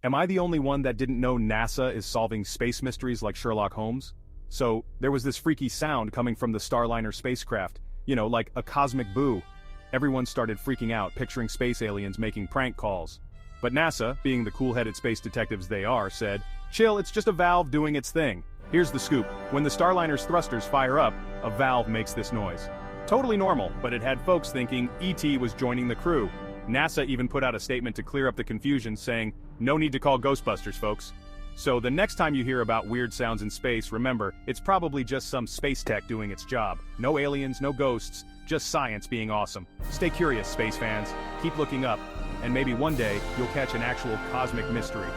Am I the only one that didn't know NASA is solving space mysteries like Sherlock Holmes? So, there was this freaky sound coming from the Starliner spacecraft, like a cosmic boo. Everyone started freaking out, picturing space aliens making prank calls. But NASA, being the cool-headed space detectives they are, said, "Chill, it's just a valve doing its thing." Here's the scoop: when the Starliner's thrusters fire up, a valve makes this noise. Totally normal, but it had folks thinking ET was joining the crew. NASA even put out a statement to clear up the confusion, saying, "No need to call Ghostbusters, folks." So the next time you hear about weird sounds in space, remember, it's probably just some space tech doing its job. No aliens, no ghosts, just science being awesome. Stay curious, space fans. Keep looking up, and maybe one day, you'll catch an actual cosmic mystery.